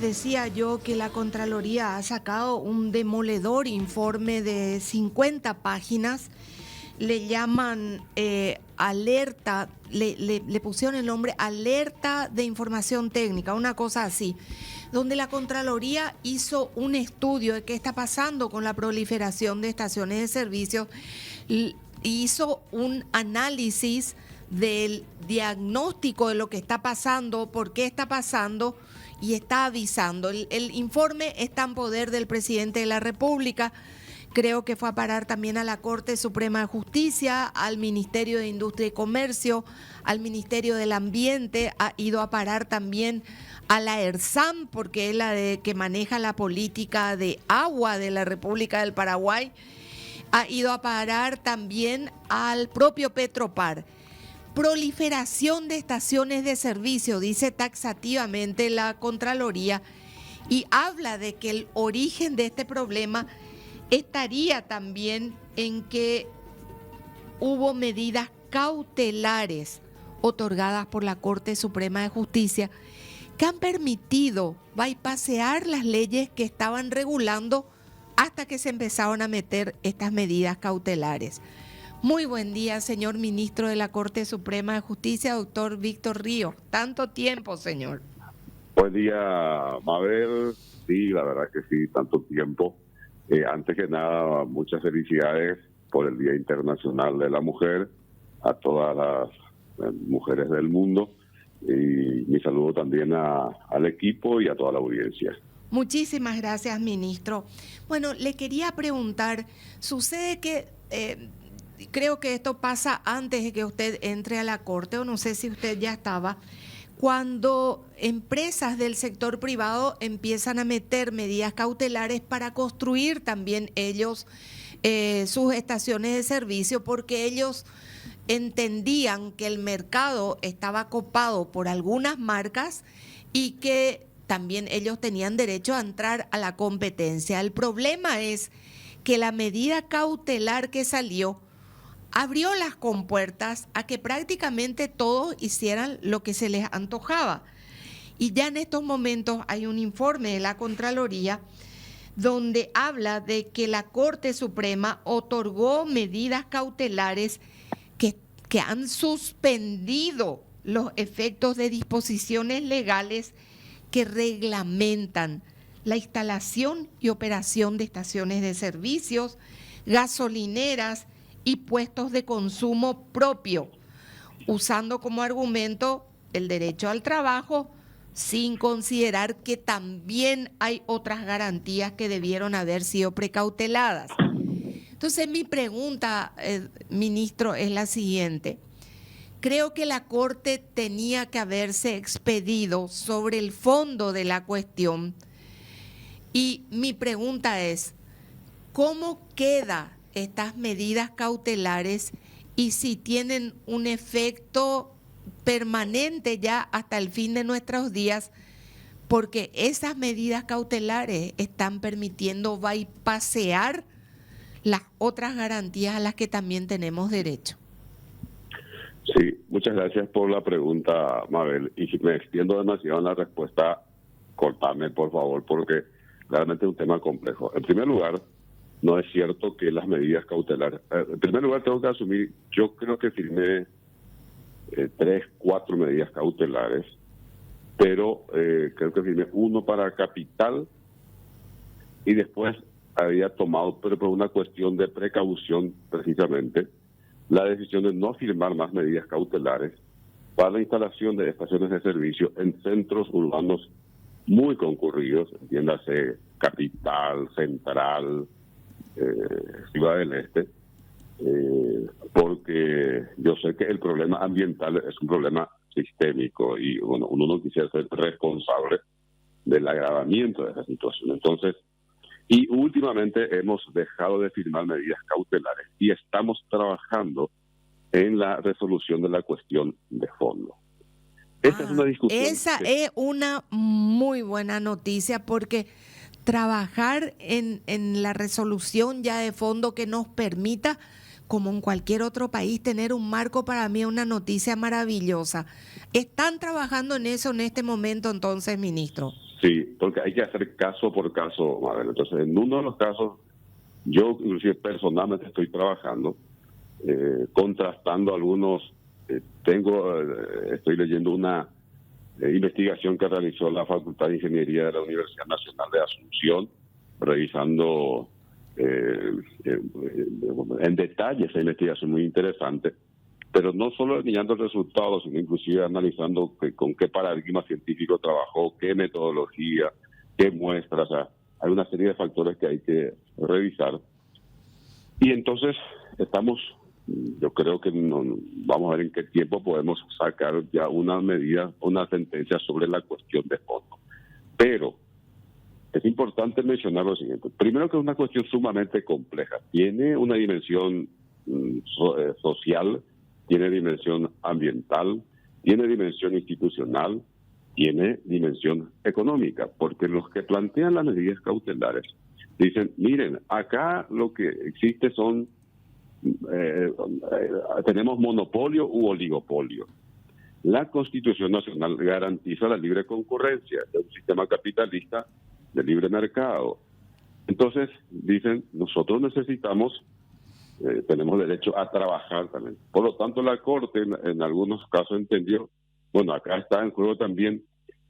les decía yo que la Contraloría ha sacado un demoledor informe de 50 páginas. Le llaman alerta, le pusieron el nombre alerta de información técnica, una cosa así, donde la Contraloría hizo un estudio de qué está pasando con la proliferación de estaciones de servicio, hizo un análisis del diagnóstico de lo que está pasando, por qué está pasando, y está avisando. El informe está en poder del presidente de la República. Creo que fue a parar también a la Corte Suprema de Justicia, al Ministerio de Industria y Comercio, al Ministerio del Ambiente, ha ido a parar también a la ERSAM, porque es la que maneja la política de agua de la República del Paraguay, ha ido a parar también al propio Petropar. Proliferación de estaciones de servicio, dice taxativamente la Contraloría, y habla de que el origen de este problema estaría también en que hubo medidas cautelares otorgadas por la Corte Suprema de Justicia que han permitido bypassear las leyes que estaban regulando hasta que se empezaron a meter estas medidas cautelares. Muy buen día, señor ministro de la Corte Suprema de Justicia, doctor Víctor Ríos. Tanto tiempo, señor. Buen día, Mabel. Sí, la verdad que sí, tanto tiempo. Antes que nada, muchas felicidades por el Día Internacional de la Mujer a todas las mujeres del mundo, y mi saludo también al equipo y a toda la audiencia. Muchísimas gracias, ministro. Bueno, le quería preguntar, sucede que creo que esto pasa antes de que usted entre a la Corte, o no sé si usted ya estaba, cuando empresas del sector privado empiezan a meter medidas cautelares para construir también ellos sus estaciones de servicio, porque ellos entendían que el mercado estaba copado por algunas marcas y que también ellos tenían derecho a entrar a la competencia. El problema es que la medida cautelar que salió abrió las compuertas a que prácticamente todos hicieran lo que se les antojaba. Y ya en estos momentos hay un informe de la Contraloría donde habla de que la Corte Suprema otorgó medidas cautelares que han suspendido los efectos de disposiciones legales que reglamentan la instalación y operación de estaciones de servicios, gasolineras y puestos de consumo propio, usando como argumento el derecho al trabajo, sin considerar que también hay otras garantías que debieron haber sido precauteladas. Entonces, mi pregunta, ministro, es la siguiente. Creo que la Corte tenía que haberse expedido sobre el fondo de la cuestión, y mi pregunta es, ¿cómo quedan estas medidas cautelares y si tienen un efecto permanente ya hasta el fin de nuestros días? Porque esas medidas cautelares están permitiendo bypassear las otras garantías a las que también tenemos derecho. Sí, muchas gracias por la pregunta, Mabel. Y si me extiendo demasiado en la respuesta, cortame, por favor, porque realmente es un tema complejo. En primer lugar, no es cierto que las medidas cautelares... en primer lugar, tengo que asumir, yo creo que firmé 3, 4 medidas cautelares, pero creo que firmé uno para Capital y después había tomado, pero por una cuestión de precaución precisamente, la decisión de no firmar más medidas cautelares para la instalación de estaciones de servicio en centros urbanos muy concurridos, entiéndase Capital, Central, Ciudad del Este, porque yo sé que el problema ambiental es un problema sistémico y bueno, uno no quisiera ser responsable del agravamiento de esa situación. Entonces, y últimamente hemos dejado de firmar medidas cautelares y estamos trabajando en la resolución de la cuestión de fondo. Esa es una discusión. Esa es una muy buena noticia, porque trabajar en la resolución ya de fondo que nos permita, como en cualquier otro país, tener un marco, para mí es una noticia maravillosa. ¿Están trabajando en eso en este momento entonces, ministro? Sí, porque hay que hacer caso por caso, Mabel. Entonces, en uno de los casos, yo inclusive personalmente estoy trabajando, contrastando algunos, estoy leyendo una investigación que realizó la Facultad de Ingeniería de la Universidad Nacional de Asunción, revisando en detalle esa investigación muy interesante, pero no solo mirando resultados, sino inclusive analizando con qué paradigma científico trabajó, qué metodología, qué muestras. O sea, hay una serie de factores que hay que revisar. Y entonces yo creo que vamos a ver en qué tiempo podemos sacar ya una medida, una sentencia sobre la cuestión de fondo. Pero es importante mencionar lo siguiente. Primero, que es una cuestión sumamente compleja. Tiene una dimensión social, tiene dimensión ambiental, tiene dimensión institucional, tiene dimensión económica, porque los que plantean las medidas cautelares dicen, miren, acá lo que existe son, tenemos monopolio u oligopolio. La Constitución Nacional garantiza la libre concurrencia de un sistema capitalista de libre mercado. Entonces, dicen, nosotros necesitamos, tenemos derecho a trabajar también. Por lo tanto, la Corte en algunos casos entendió, bueno, acá está en juego también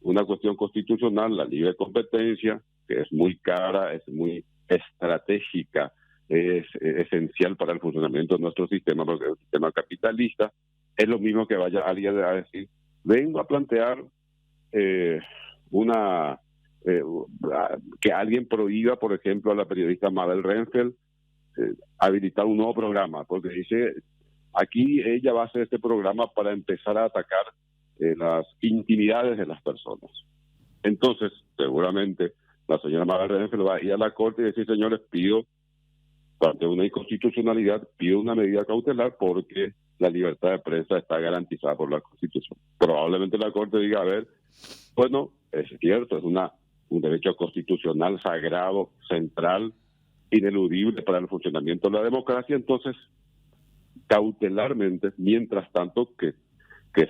una cuestión constitucional, la libre competencia, que es muy cara, es muy estratégica, es esencial para el funcionamiento de nuestro sistema, porque es un sistema capitalista. Es lo mismo que vaya alguien a decir, vengo a plantear que alguien prohíba, por ejemplo, a la periodista Mabel Renfeld habilitar un nuevo programa, porque dice, aquí ella va a hacer este programa para empezar a atacar las intimidades de las personas. Entonces, seguramente, la señora Mabel Renfeld va a ir a la Corte y decir, señores, pido, ante una inconstitucionalidad, pido una medida cautelar porque la libertad de prensa está garantizada por la Constitución. Probablemente la Corte diga, a ver, bueno, es cierto, es un derecho constitucional sagrado, central, ineludible para el funcionamiento de la democracia. Entonces, cautelarmente, mientras tanto que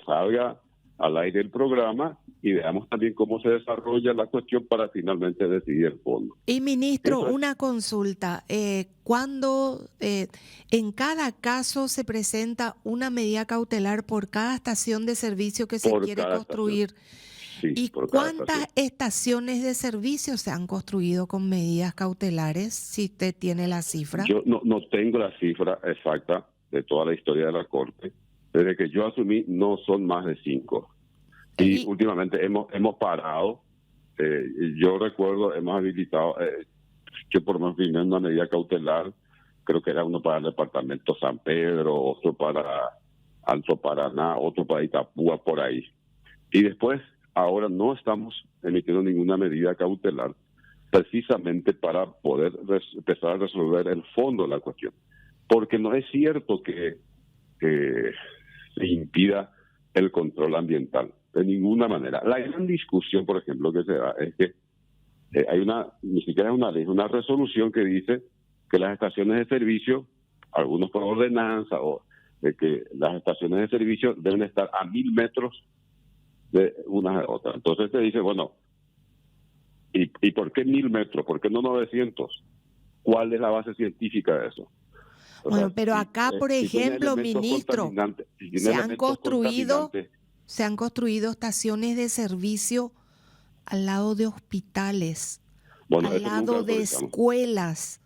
salga al aire el programa y veamos también cómo se desarrolla la cuestión para finalmente decidir el fondo. Y ministro, una consulta. ¿Cuándo en cada caso se presenta una medida cautelar por cada estación de servicio que se quiere construir? Sí, ¿Y cuántas estaciones de servicio se han construido con medidas cautelares, si usted tiene la cifra? Yo no tengo la cifra exacta de toda la historia de la Corte. Desde que yo asumí no son más de 5. Y últimamente hemos parado. Yo recuerdo, hemos habilitado, que por más bien una medida cautelar, creo que era uno para el departamento San Pedro, otro para Alto Paraná, otro para Itapúa, por ahí. Y después, ahora no estamos emitiendo ninguna medida cautelar, precisamente para poder empezar a resolver el fondo de la cuestión. Porque no es cierto que se impida el control ambiental, de ninguna manera. La gran discusión, por ejemplo, que se da es que hay ni siquiera es una ley, una resolución que dice que las estaciones de servicio, algunos por ordenanza, o de que las estaciones de servicio deben estar a 1000 metros de unas de otras. Entonces se dice, bueno, ¿y por qué 1000 metros? ¿Por qué no 900? ¿Cuál es la base científica de eso? Bueno, pero acá, por ejemplo, ministro, se han construido estaciones de servicio al lado de hospitales, al lado de escuelas,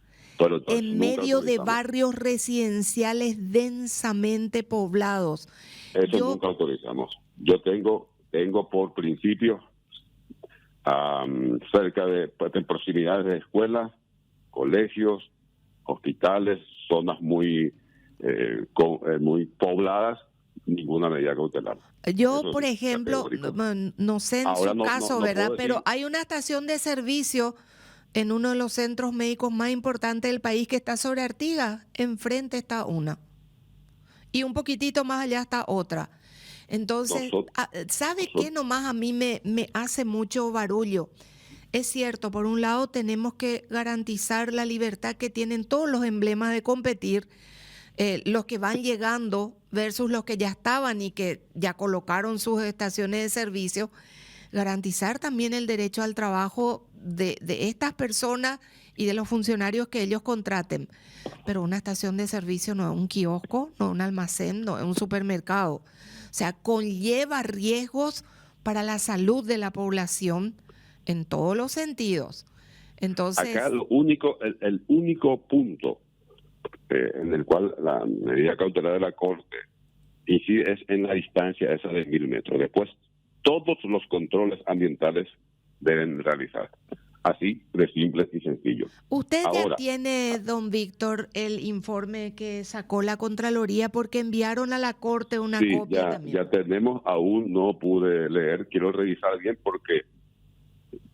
en medio de barrios residenciales densamente poblados. Eso nunca autorizamos. Yo tengo por principio cerca de proximidades de escuelas, colegios, hospitales, zonas muy pobladas, ninguna medida cautelar. Yo, por ejemplo, no sé en su caso, ¿verdad? Pero hay una estación de servicio en uno de los centros médicos más importantes del país que está sobre Artigas. Enfrente está una. Y un poquitito más allá está otra. Entonces, ¿sabe qué nomás a mí me hace mucho barullo? Es cierto, por un lado tenemos que garantizar la libertad que tienen todos los emblemas de competir, los que van llegando versus los que ya estaban y que ya colocaron sus estaciones de servicio, garantizar también el derecho al trabajo de estas personas y de los funcionarios que ellos contraten. Pero una estación de servicio no es un kiosco, no es un almacén, no es un supermercado. O sea, conlleva riesgos para la salud de la población en todos los sentidos. Entonces, acá el único punto en el cual la medida cautelar de la Corte incide es en la distancia esa de 1.000 metros. Después, todos los controles ambientales deben realizar. Así de simple y sencillo. usted Ahora, ya tiene, don Víctor, el informe que sacó la Contraloría porque enviaron a la Corte una sí, copia también. ya tenemos, aún no pude leer, quiero revisar bien porque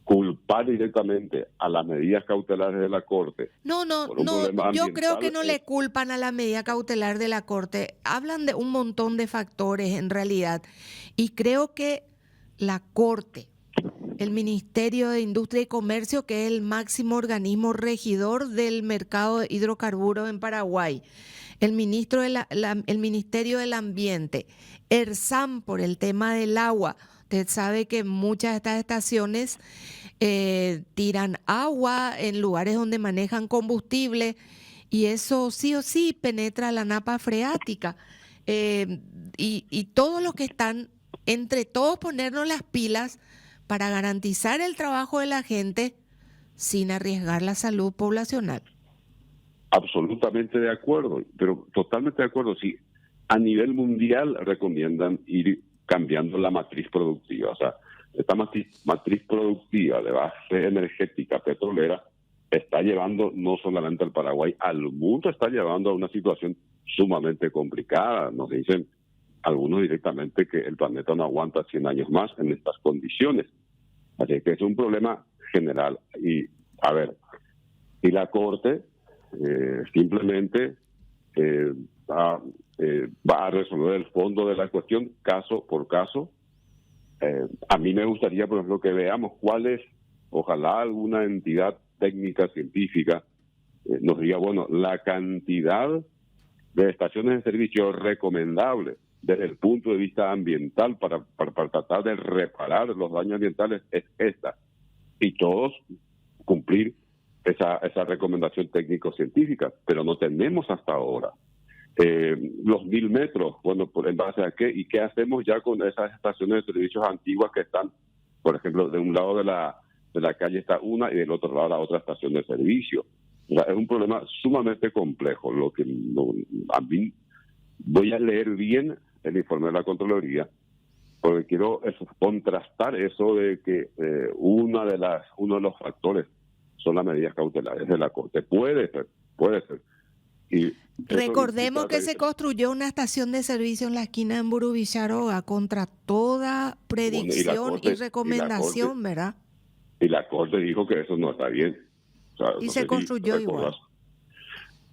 culpar directamente a las medidas cautelares de la Corte No, por un no, problema yo creo que ambiental no le culpan a la medida cautelar de la Corte. Hablan de un montón de factores en realidad. Y creo que la Corte, el Ministerio de Industria y Comercio, que es el máximo organismo regidor del mercado de hidrocarburos en Paraguay, el el Ministerio del Ambiente, ERSAM por el tema del agua. Usted sabe que muchas de estas estaciones tiran agua en lugares donde manejan combustible y eso sí o sí penetra la napa freática. Y todos los que están, entre todos ponernos las pilas para garantizar el trabajo de la gente sin arriesgar la salud poblacional. absolutamente de acuerdo, pero totalmente de acuerdo. Sí, a nivel mundial recomiendan ir cambiando la matriz productiva. O sea, esta matriz productiva de base energética petrolera está llevando no solamente al Paraguay, al mundo está llevando a una situación sumamente complicada. Nos dicen algunos directamente que el planeta no aguanta 100 años más en estas condiciones. Así que es un problema general. Y, a ver, y la Corte simplemente va a resolver el fondo de la cuestión caso por caso. A mí me gustaría, por ejemplo, que veamos cuál es, ojalá alguna entidad técnica científica nos diga, bueno, la cantidad de estaciones de servicio recomendables desde el punto de vista ambiental para tratar de reparar los daños ambientales es esta. Y todos cumplir esa recomendación técnico-científica, pero no tenemos hasta ahora. Los 1.000 metros, bueno, ¿en base a qué? ¿Y qué hacemos ya con esas estaciones de servicios antiguas que están, por ejemplo, de un lado de la calle está una y del otro lado la otra estación de servicio? O sea, es un problema sumamente complejo. A mí voy a leer bien el informe de la Contraloría porque quiero contrastar eso de que uno de los factores son las medidas cautelares de la Corte. Puede ser. Y recordemos que se construyó una estación de servicio en la esquina de Emburu Villaroga contra toda predicción y recomendación, ¿verdad? Y la Corte dijo que eso no está bien. O sea, Y no se construyó igual.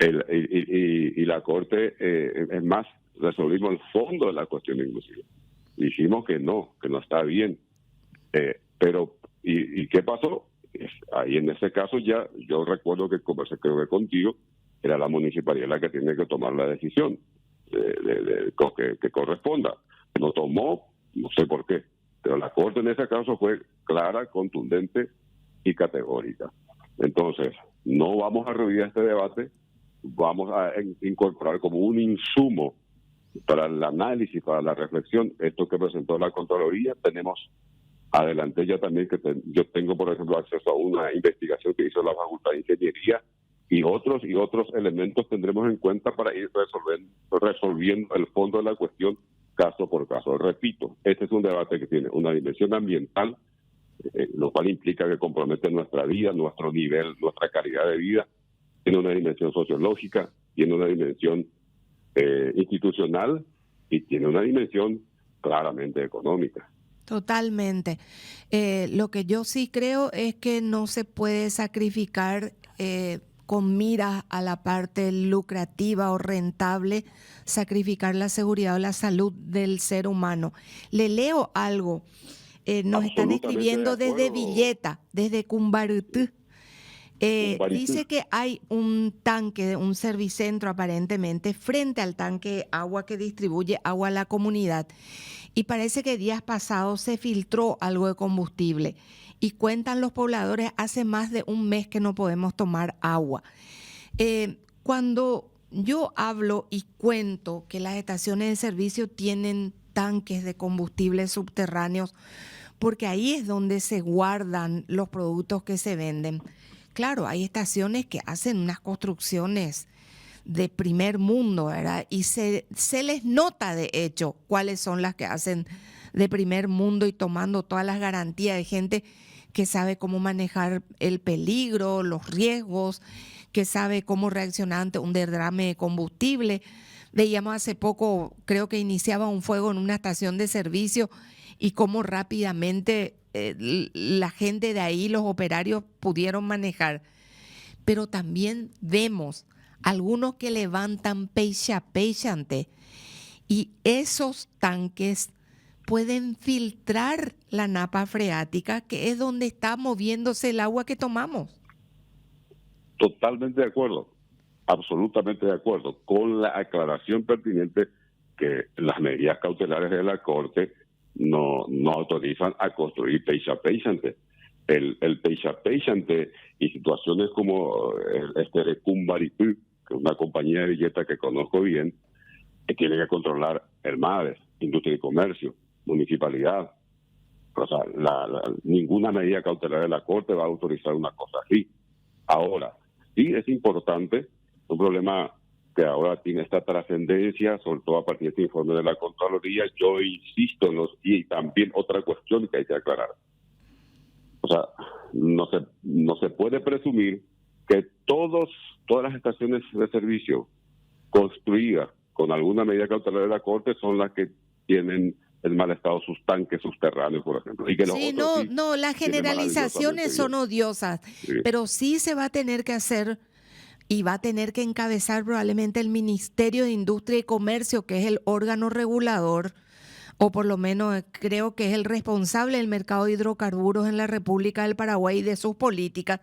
Y la Corte, es más, resolvimos el fondo de la cuestión inclusive. Dijimos que no está bien. Pero, ¿y qué pasó? Ahí en ese caso ya, yo recuerdo que conversé creo que contigo, era la municipalidad la que tiene que tomar la decisión que corresponda. No tomó, no sé por qué, pero la Corte en ese caso fue clara, contundente y categórica. Entonces, no vamos a revivir este debate, vamos a incorporar como un insumo para el análisis, para la reflexión, esto que presentó la Contraloría. Tenemos adelante ya también que yo tengo, por ejemplo, acceso a una investigación que hizo la Facultad de Ingeniería y otros elementos tendremos en cuenta para ir resolviendo el fondo de la cuestión caso por caso. Repito, este es un debate que tiene una dimensión ambiental, lo cual implica que compromete nuestra vida, nuestro nivel, nuestra calidad de vida, tiene una dimensión sociológica, tiene una dimensión institucional y tiene una dimensión claramente económica. Totalmente. Lo que yo sí creo es que no se puede sacrificar con miras a la parte lucrativa o rentable, sacrificar la seguridad o la salud del ser humano. Le leo algo. Nos están escribiendo desde Villeta, desde Cumbarutú. Dice que hay un tanque, un servicentro aparentemente, frente al tanque agua que distribuye agua a la comunidad. y parece que días pasados se filtró algo de combustible y cuentan los pobladores hace más de un mes que no podemos tomar agua. Cuando yo hablo y cuento que las estaciones de servicio tienen tanques de combustible subterráneos, porque ahí es donde se guardan los productos que se venden. Claro, hay estaciones que hacen unas construcciones de primer mundo, ¿verdad? Y se les nota, de hecho, cuáles son las que hacen de primer mundo y tomando todas las garantías de gente que sabe cómo manejar el peligro, los riesgos, que sabe cómo reaccionar ante un derrame de combustible. Veíamos hace poco, creo que iniciaba un fuego en una estación de servicio y cómo rápidamente la gente de ahí, los operarios, pudieron manejar. Pero también vemos algunos que levantan peixe y esos tanques pueden filtrar la napa freática, que es donde está moviéndose el agua que tomamos. Totalmente de acuerdo, absolutamente de acuerdo, con la aclaración pertinente que las medidas cautelares de la Corte no autorizan a construir peixe. El peixe y situaciones como de Cumbaripú, que es una compañía de billetas que conozco bien, que tiene que controlar el MADES, Industria y Comercio, Municipalidad. O sea, ninguna medida cautelar de la Corte va a autorizar una cosa así. Ahora, sí es importante, un problema que ahora tiene esta trascendencia, sobre todo a partir de este informe de la Contraloría. Yo insisto y también otra cuestión que hay que aclarar. O sea, no se puede presumir que todas las estaciones de servicio construidas con alguna medida cautelar de la Corte son las que tienen en mal estado sus tanques subterráneos, por ejemplo. Y que los otros no, las generalizaciones son odiosas, sí, pero sí se va a tener que hacer y va a tener que encabezar probablemente el Ministerio de Industria y Comercio, que es el órgano regulador, o por lo menos creo que es el responsable del mercado de hidrocarburos en la República del Paraguay y de sus políticas.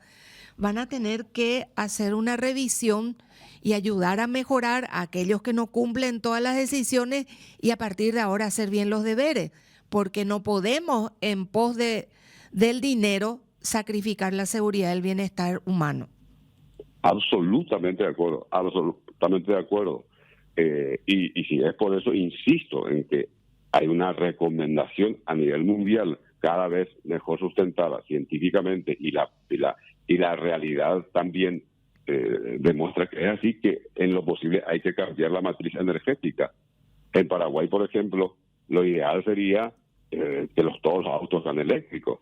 Van a tener que hacer una revisión y ayudar a mejorar a aquellos que no cumplen todas las decisiones y a partir de ahora hacer bien los deberes, porque no podemos en pos del dinero sacrificar la seguridad y el bienestar humano. Absolutamente de acuerdo, absolutamente de acuerdo. Y si es por eso, insisto en que hay una recomendación a nivel mundial cada vez mejor sustentada científicamente y la realidad también demuestra que es así, que en lo posible hay que cambiar la matriz energética. En Paraguay, por ejemplo, lo ideal sería que todos los autos sean eléctricos.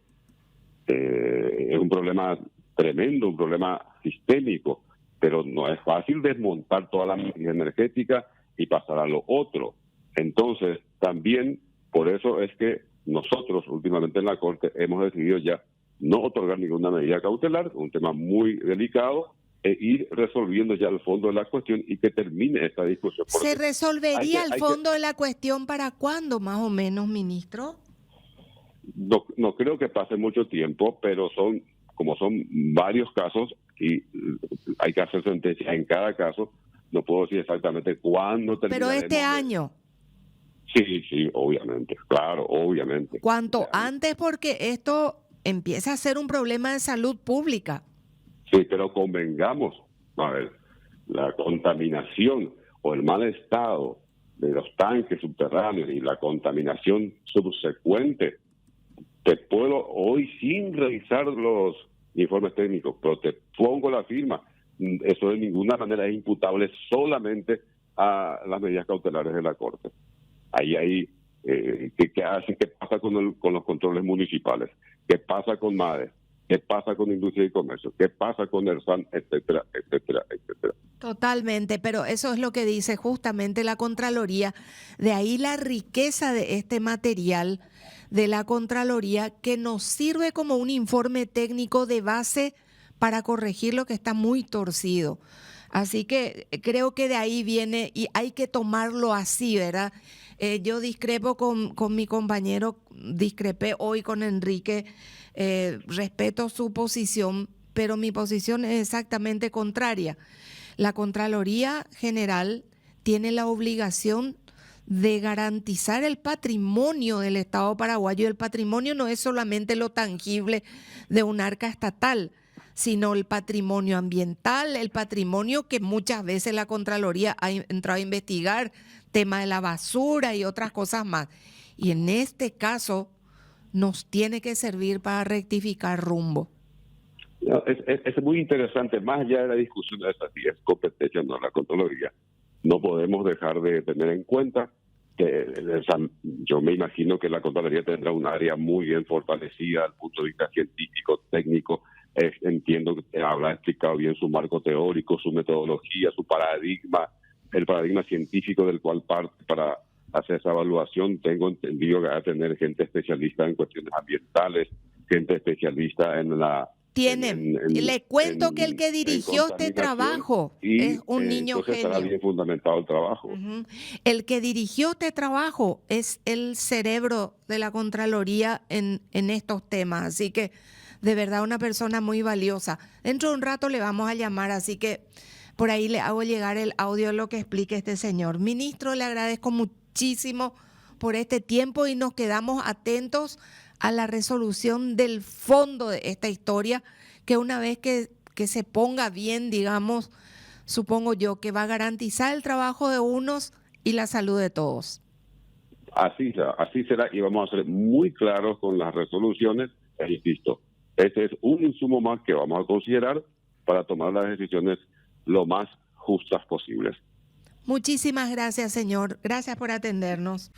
Es un problema tremendo, un problema sistémico, pero no es fácil desmontar toda la matriz energética y pasar a lo otro. Entonces, también por eso es que nosotros últimamente en la Corte hemos decidido ya no otorgar ninguna medida cautelar, un tema muy delicado, e ir resolviendo ya el fondo de la cuestión y que termine esta discusión. ¿Se resolvería el fondo de la cuestión para cuándo, más o menos, ministro? No creo que pase mucho tiempo, pero son varios casos y hay que hacer sentencia en cada caso. No puedo decir exactamente cuándo terminaremos. Pero este año. Sí, obviamente, claro, obviamente. ¿Cuánto antes? Porque esto empieza a ser un problema de salud pública. Sí, pero convengamos, a ver, la contaminación o el mal estado de los tanques subterráneos y la contaminación subsecuente, te puedo hoy, sin revisar los informes técnicos, pero te pongo la firma, eso de ninguna manera es imputable solamente a las medidas cautelares de la Corte. Ahí hay ¿qué pasa con los controles municipales? ¿Qué pasa con MADES? ¿Qué pasa con Industria y Comercio? ¿Qué pasa con el SAN? Etcétera, etcétera, etcétera. Totalmente, pero eso es lo que dice justamente la Contraloría. De ahí la riqueza de este material de la Contraloría, que nos sirve como un informe técnico de base para corregir lo que está muy torcido. Así que creo que de ahí viene y hay que tomarlo así, ¿verdad? Yo discrepo con mi compañero, discrepé hoy con Enrique, respeto su posición, pero mi posición es exactamente contraria. La Contraloría General tiene la obligación de garantizar el patrimonio del Estado paraguayo. El patrimonio no es solamente lo tangible de un arca estatal, sino el patrimonio ambiental, el patrimonio que muchas veces la Contraloría ha entrado a investigar, tema de la basura y otras cosas más. Y en este caso nos tiene que servir para rectificar rumbo. No, es muy interesante, más allá de la discusión de esa si es competencia o no la Contraloría, no podemos dejar de tener en cuenta que yo me imagino que la Contraloría tendrá un área muy bien fortalecida desde el punto de vista científico, técnico. Entiendo que ha explicado bien su marco teórico, su metodología, su paradigma, el paradigma científico del cual parte para hacer esa evaluación. Tengo entendido que va a tener gente especialista en cuestiones ambientales, gente especialista en la... Le cuento que el que dirigió este trabajo es un niño entonces genio. estará bien fundamentado el trabajo. El que dirigió este trabajo es el cerebro de la Contraloría en estos temas, así que de verdad una persona muy valiosa. Dentro de un rato le vamos a llamar, así que por ahí le hago llegar el audio de lo que explique este señor. Ministro, le agradezco muchísimo por este tiempo y nos quedamos atentos a la resolución del fondo de esta historia, que una vez que se ponga bien, digamos, supongo yo, que va a garantizar el trabajo de unos y la salud de todos. Así será, y vamos a ser muy claros con las resoluciones, e insisto, ese es un insumo más que vamos a considerar para tomar las decisiones lo más justas posibles. Muchísimas gracias, señor. Gracias por atendernos.